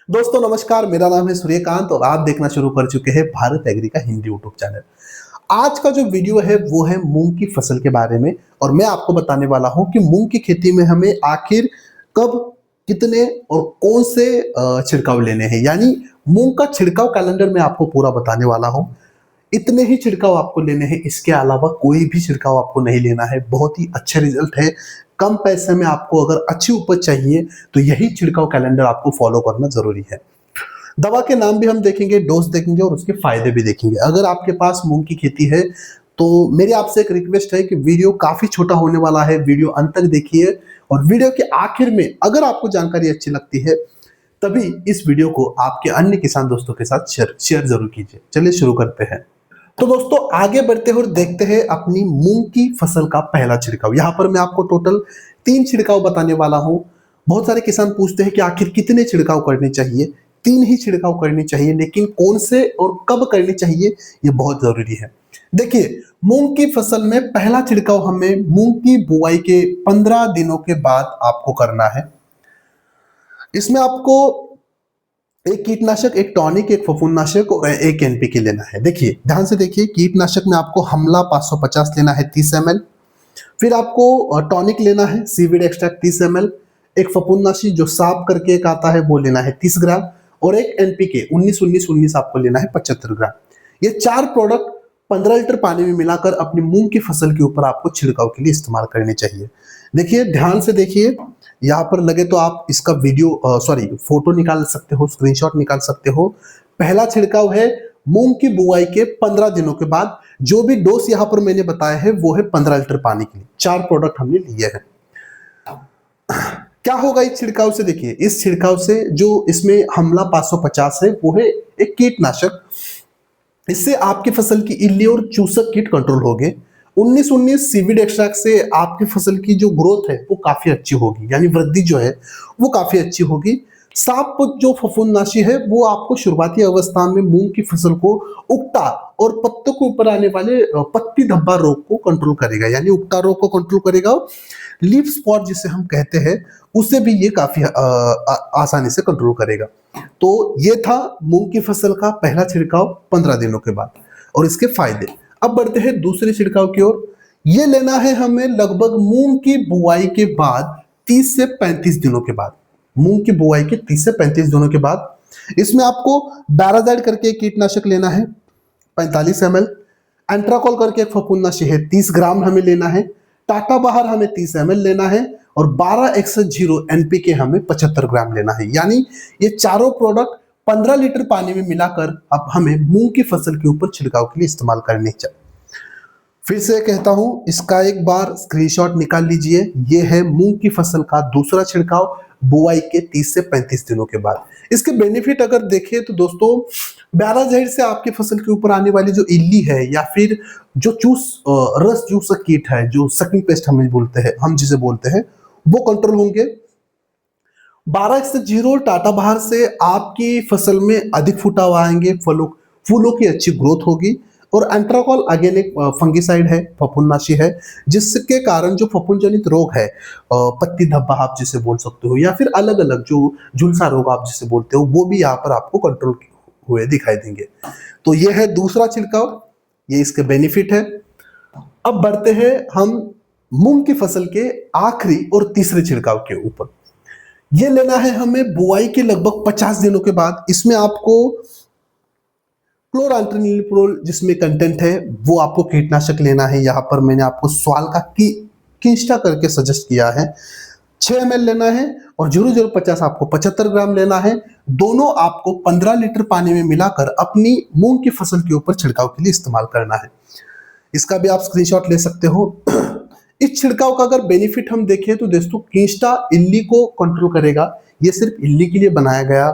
दोस्तों नमस्कार, मेरा नाम है सूर्यकांत और आप देखना शुरू कर चुके हैं भारत एग्री का हिंदी यूट्यूब चैनल। आज का जो वीडियो है वो है मूंग की फसल के बारे में और मैं आपको बताने वाला हूं कि मूंग की खेती में हमें आखिर कब, कितने और कौन से छिड़काव लेने हैं। यानी मूंग का छिड़काव कैलेंडर मैं आपको पूरा बताने वाला हूं। इतने ही छिड़काव आपको लेने हैं, इसके अलावा कोई भी छिड़काव आपको नहीं लेना है। बहुत ही अच्छे रिजल्ट है। कम पैसे में आपको अगर अच्छी उपज चाहिए तो यही छिड़काव कैलेंडर आपको फॉलो करना जरूरी है। दवा के नाम भी हम देखेंगे, डोज देखेंगे और उसके फायदे भी देखेंगे। अगर आपके पास मूंग की खेती है तो मेरी आपसे एक रिक्वेस्ट है कि वीडियो काफी छोटा होने वाला है, वीडियो अंत तक देखिए और वीडियो के आखिर में अगर आपको जानकारी अच्छी लगती है तभी इस वीडियो को आपके अन्य किसान दोस्तों के साथ शेयर जरूर कीजिए। चलिए शुरू करते हैं। तो दोस्तों आगे बढ़ते हैं और देखते हैं अपनी मूंग की फसल का पहला छिड़काव। यहाँ पर मैं आपको टोटल 3 छिड़काव बताने वाला हूं। बहुत सारे किसान पूछते हैं कि आखिर कितने छिड़काव करने चाहिए। 3 ही छिड़काव करनी चाहिए, लेकिन कौन से और कब करनी चाहिए ये बहुत जरूरी है। देखिए, मूंग की फसल में पहला छिड़काव हमें मूंग की बुआई के 15 दिनों के बाद आपको करना है। इसमें आपको एक कीटनाशक, एक टॉनिक, एक फफूंदनाशक और एक एनपीके लेना है। देखिए ध्यान से देखिए, कीटनाशक में आपको हमला 550 लेना है 30 ml। फिर आपको टॉनिक लेना है सीवीड एक्सट्रैक्ट 30 ml। एक फफूंदनाशी जो साफ करके एक आता है वो लेना है 30 ग्राम और एक एनपीके 19-19-19 आपको लेना है 75 ग्राम। ये 4 प्रोडक्ट 15 लीटर पानी में मिलाकर अपनी मूंग की फसल के ऊपर आपको छिड़काव के लिए इस्तेमाल करने चाहिए। देखिए ध्यान से देखिए, यहाँ पर लगे तो आप इसका फोटो निकाल सकते हो, स्क्रीनशॉट निकाल सकते हो। पहला छिड़काव है मूंग की बुआई के 15 दिनों के बाद। जो भी डोज यहाँ पर मैंने बताया है वो है 15 लीटर पानी के लिए। 4 प्रोडक्ट हमने लिए हैं। क्या होगा इस छिड़काव से? देखिए इस छिड़काव से जो इसमें हमला 550 है वो है एक कीटनाशक। इससे आपकी फसल की इल्ली और चूसक कीट कंट्रोल हो गए। 19-19 सीवीड एक्सट्रैक्ट से आपकी फसल की जो ग्रोथ है वो काफी अच्छी होगी, यानी वृद्धि जो है वो काफी अच्छी होगी। साप जो फफूंदनाशी है वो आपको शुरुआती अवस्था में मूंग की फसल को उगता और पत्तों के ऊपर आने वाले पत्ती धब्बा रोग को कंट्रोल करेगा, यानी उगता रोग को कंट्रोल करेगा। लीफ स्पॉट जिसे हम कहते हैं उसे भी ये काफी आसानी से कंट्रोल करेगा। तो ये था मूंग की फसल का पहला छिड़काव 15 दिनों के बाद और इसके फायदे। अब बढ़ते हैं दूसरे छिड़काव की ओर। ये लेना है हमें लगभग मूंग की बुआई के बाद 30 से 35 दिनों के बाद। मूंग की बुआई के 30 से 35 दिनों के बाद इसमें आपको बैराजाइड करके एक कीटनाशक लेना है 45 ml। एंट्राकॉल करके एक फफूंदनाशी है 30 ग्राम हमें लेना है। टाटा बाहर हमें 30 ml लेना है और 12-1-0 एनपीके हमें 75 ग्राम लेना है। यानी ये चारों प्रोडक्ट 15 लीटर पानी में मिलाकर अब हमें मूंग की फसल के ऊपर छिड़काव के लिए इस्तेमाल करने चाहिए। फिर से कहता हूं, इसका एक बार स्क्रीनशॉट निकाल लीजिए। ये है मूंग की फसल का दूसरा छिड़काव बुआई के 30 से 35 दिनों के बाद। इसके बेनिफिट अगर देखें तो दोस्तों, बैराजाइड से आपकी फसल के ऊपर आने वाली जो इल्ली है या फिर जो रस चूसक कीट है, जो सकिंग पेस्ट हम जिसे बोलते हैं, वो कंट्रोल होंगे। 12-0 टाटा बाहर से आपकी फसल में अधिक फुटाव आएंगे, फूलों की अच्छी ग्रोथ होगी। और एंट्राकॉल अगेन एक फंगिसाइड है, फफूंदनाशी है, जिसके कारण जो फफूंद जनित रोग है, पत्ती धब्बा आप जिसे बोल सकते हो या फिर अलग अलग जो झुलसा रोग आप जिसे बोलते हो, वो भी यहाँ पर आपको कंट्रोल हुए दिखाई देंगे। तो ये है दूसरा छिड़काव, ये इसके बेनिफिट है। अब बढ़ते हैं हम मूंग की फसल के आखिरी और तीसरे छिड़काव के ऊपर। ये लेना है हमें बुआई के लगभग 50 दिनों के बाद। इसमें आपको क्लोरांट्रिनिलिप्रोल जिसमें कंटेंट है वो आपको कीटनाशक लेना है। यहाँ पर मैंने आपको स्वाल का किंस्टा करके सजेस्ट किया है। 6 ml लेना है और 0050 आपको 75 ग्राम लेना है। दोनों आपको 15 लीटर पानी में मिलाकर अपनी मूंग की फसल के ऊपर छिड़काव के लिए इस्तेमाल करना है। इसका भी आप स्क्रीनशॉट ले सकते हो। इस छिड़काव का अगर बेनिफिट हम देखें तो दोस्तों, कीस्टा इल्ली को कंट्रोल करेगा। ये सिर्फ इल्ली के लिए बनाया गया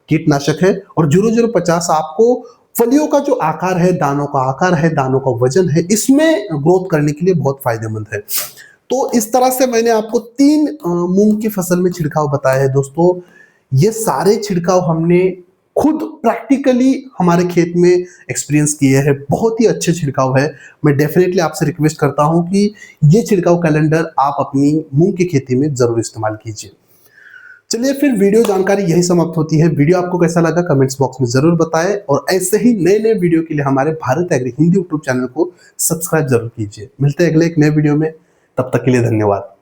कीटनाशक है। और 0050 आपको फलियों का जो आकार है, दानों का आकार है, दानों का वजन है, इसमें ग्रोथ करने के लिए बहुत फायदेमंद है। तो इस तरह से मैंने आपको 3 मूंग की फसल में छिड़काव बताया है दोस्तों। ये सारे छिड़काव हमने खुद प्रैक्टिकली हमारे खेत में एक्सपीरियंस किए हैं। बहुत ही अच्छे छिड़काव है। मैं डेफिनेटली आपसे रिक्वेस्ट करता हूं कि ये छिड़काव कैलेंडर आप अपनी मूंग की खेती में जरूर इस्तेमाल कीजिए। चलिए फिर वीडियो जानकारी यही समाप्त होती है। वीडियो आपको कैसा लगा कमेंट्स बॉक्स में जरूर बताएं और ऐसे ही नए नए वीडियो के लिए हमारे Bharat Agri Hindi YouTube channel को सब्सक्राइब जरूर कीजिए। मिलते हैं अगले एक नए वीडियो में, तब तक के लिए धन्यवाद।